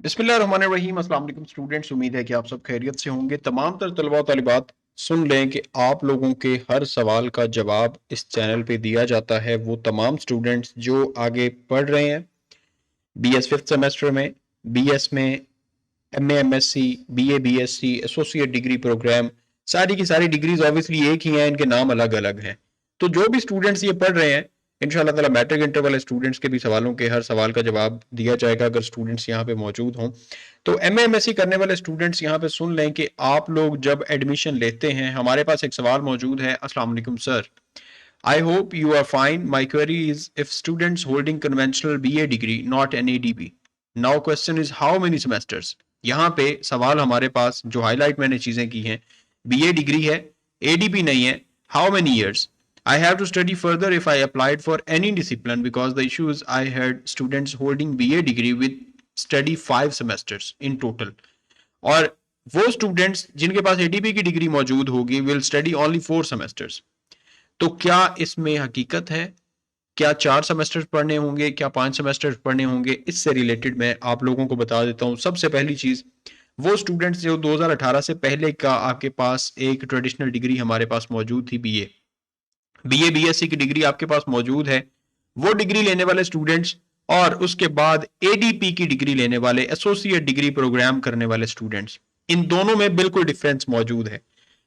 बिस्मिल्लाहिर्रहमानिर्रहीम। अस्सलाम वालेकुम स्टूडेंट्स, उम्मीद है कि आप सब खैरियत से होंगे। तमाम तर तलबा और तालिबात सुन लें कि आप लोगों के हर सवाल का जवाब इस चैनल पे दिया जाता है। वो तमाम स्टूडेंट्स जो आगे पढ़ रहे हैं बीएस फिफ्थ सेमेस्टर में, बीएस में, MA MSc, BA BSc, associate degree programme, सारी की सारी डिग्रीज ऑब्वियसली एक ही हैं, इनके नाम अलग अलग हैं। तो जो भी स्टूडेंट्स ये पढ़ रहे हैं, इंशाल्लाह ताला मैट्रिक इंटर वाले स्टूडेंट्स के भी सवालों के हर सवाल का जवाब दिया जाएगा अगर स्टूडेंट्स यहाँ पे मौजूद हों। तो एमए एमएससी करने वाले स्टूडेंट्स यहाँ पे सुन लें कि आप लोग जब एडमिशन लेते हैं, हमारे पास एक सवाल मौजूद है। अस्सलाम वालेकुम sir, I hope you are fine. My query is if students holding conventional BA degree, not an ADP. Now question is how many semesters? यहाँ पे सवाल हमारे पास जो हाईलाइट मैंने चीजें की हैं, BA डिग्री है, ADP नहीं है, how many years? I have to study further if I applied for any discipline because the issue is I had students holding BA degree with study 5 semesters in total. और वो students जिनके पास ADP की degree मौजूद होगी will study only 4 semesters. तो क्या इसमें हकीकत है? क्या 4 सेमेस्टर पढ़ने होंगे, क्या 5 सेमेस्टर पढ़ने होंगे? इससे रिलेटेड मैं आप लोगों को बता देता हूँ। सबसे पहली चीज, वो स्टूडेंट्स जो 2018 से पहले का आपके पास एक ट्रेडिशनल डिग्री हमारे पास मौजूद थी, बीए बीएससी की डिग्री आपके पास मौजूद है, वो डिग्री लेने वाले स्टूडेंट्स और उसके बाद एडीपी की डिग्री लेने वाले, एसोसिएट डिग्री प्रोग्राम करने वाले स्टूडेंट्स, इन दोनों में बिल्कुल डिफरेंस मौजूद है।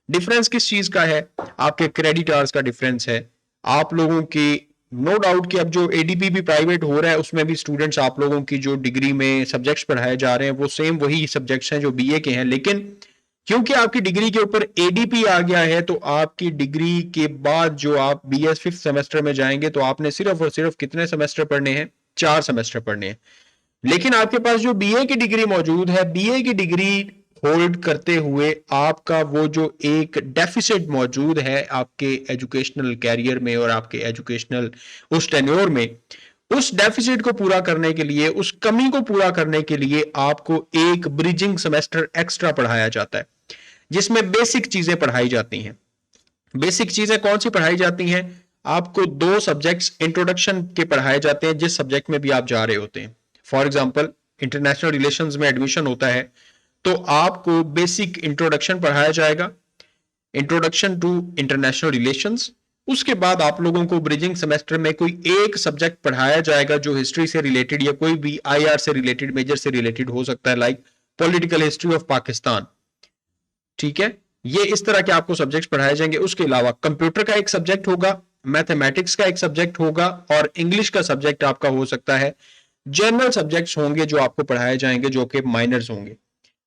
डिफरेंस किस चीज का है? आपके क्रेडिट आवर्स का डिफरेंस है। आप लोगों की नो डाउट कि अब जो एडीपी भी प्राइवेट हो रहा है उसमें भी स्टूडेंट्स आप लोगों की जो डिग्री में सब्जेक्ट्स पढ़ाए जा रहे हैं वो सेम वही सब्जेक्ट्स हैं जो बीए के हैं, लेकिन क्योंकि आपकी डिग्री के ऊपर एडीपी आ गया है तो आपकी डिग्री के बाद जो आप बीएस फिफ्थ सेमेस्टर में जाएंगे तो आपने सिर्फ और सिर्फ कितने सेमेस्टर पढ़ने हैं? 4 सेमेस्टर पढ़ने हैं। लेकिन आपके पास जो बीए की डिग्री मौजूद है, बीए की डिग्री होल्ड करते हुए आपका वो जो एक डेफिसिट मौजूद है आपके एजुकेशनल कैरियर में और आपके एजुकेशनल उस टेन्योर में, उस डेफिसिट को पूरा करने के लिए, उस कमी को पूरा करने के लिए आपको एक ब्रिजिंग सेमेस्टर एक्स्ट्रा पढ़ाया जाता है जिसमें बेसिक चीजें पढ़ाई जाती हैं। बेसिक चीजें कौन सी पढ़ाई जाती हैं? आपको 2 सब्जेक्ट्स इंट्रोडक्शन के पढ़ाए जाते हैं जिस सब्जेक्ट में भी आप जा रहे होते हैं। फॉर एग्जांपल इंटरनेशनल रिलेशंस में एडमिशन होता है तो आपको बेसिक इंट्रोडक्शन पढ़ाया जाएगा, इंट्रोडक्शन टू इंटरनेशनल रिलेशंस। उसके बाद आप लोगों को ब्रिजिंग सेमेस्टर में कोई एक सब्जेक्ट पढ़ाया जाएगा जो हिस्ट्री से रिलेटेड या कोई भी आईआर से रिलेटेड, मेजर से रिलेटेड हो सकता है, like political history of Pakistan. ठीक है, ये इस तरह के आपको सब्जेक्ट्स पढ़ाए जाएंगे। उसके अलावा कंप्यूटर का एक सब्जेक्ट होगा, मैथमेटिक्स का एक सब्जेक्ट होगा और इंग्लिश का सब्जेक्ट आपका हो सकता है। जनरल सब्जेक्ट्स होंगे जो आपको पढ़ाए जाएंगे जो कि माइनर्स होंगे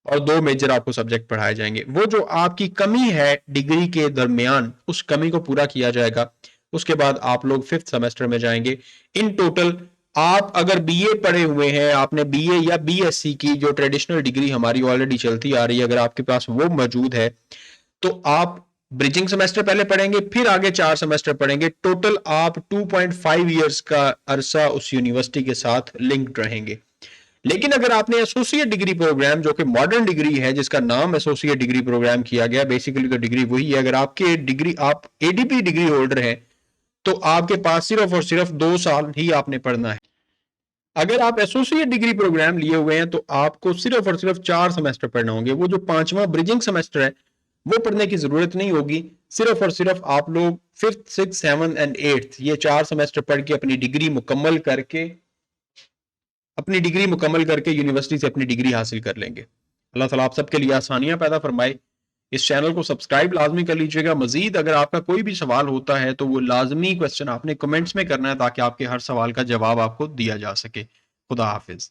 और 2 मेजर आपको सब्जेक्ट पढ़ाए जाएंगे। वो जो आपकी कमी है डिग्री के दरमियान, उस कमी को पूरा किया जाएगा। उसके बाद आप लोग 5th सेमेस्टर में जाएंगे। इन टोटल आप अगर बीए पढ़े हुए हैं, आपने बीए या बीएससी की जो ट्रेडिशनल डिग्री हमारी ऑलरेडी चलती आ रही है, अगर आपके पास वो मौजूद है तो आप ब्रिजिंग सेमेस्टर पहले पढ़ेंगे, फिर आगे 4 सेमेस्टर पढ़ेंगे। टोटल आप 2.5 इयर्स का अरसा उस यूनिवर्सिटी के साथ लिंक्ड रहेंगे। लेकिन अगर आपने एसोसिएट डिग्री प्रोग्राम, जो कि मॉडर्न डिग्री है जिसका नाम एसोसिएट डिग्री प्रोग्राम किया गया, बेसिकली तो डिग्री वही है, अगर आपके डिग्री आप एडीपी डिग्री होल्डर हैं तो आपके पास सिर्फ और सिर्फ 2 साल ही आपने पढ़ना है। अगर आप एसोसिएट डिग्री प्रोग्राम लिए हुए हैं तो आपको सिर्फ और सिर्फ 4 सेमेस्टर पढ़ना होंगे। वो जो 5वां ब्रिजिंग सेमेस्टर है वो पढ़ने की जरूरत नहीं होगी। सिर्फ और सिर्फ आप लोग 5th 6th 7th and 8th ये 4 सेमेस्टर पढ़ के अपनी डिग्री मुकम्मल करके यूनिवर्सिटी से अपनी डिग्री हासिल कर लेंगे। अल्लाह ताला आप सबके लिए आसानियां पैदा फरमाए। इस चैनल को सब्सक्राइब लाजमी कर लीजिएगा। मजीद अगर आपका कोई भी सवाल होता है तो वो लाजमी क्वेश्चन आपने कमेंट्स में करना है ताकि आपके हर सवाल का जवाब आपको दिया जा सके। खुदा हाफिज।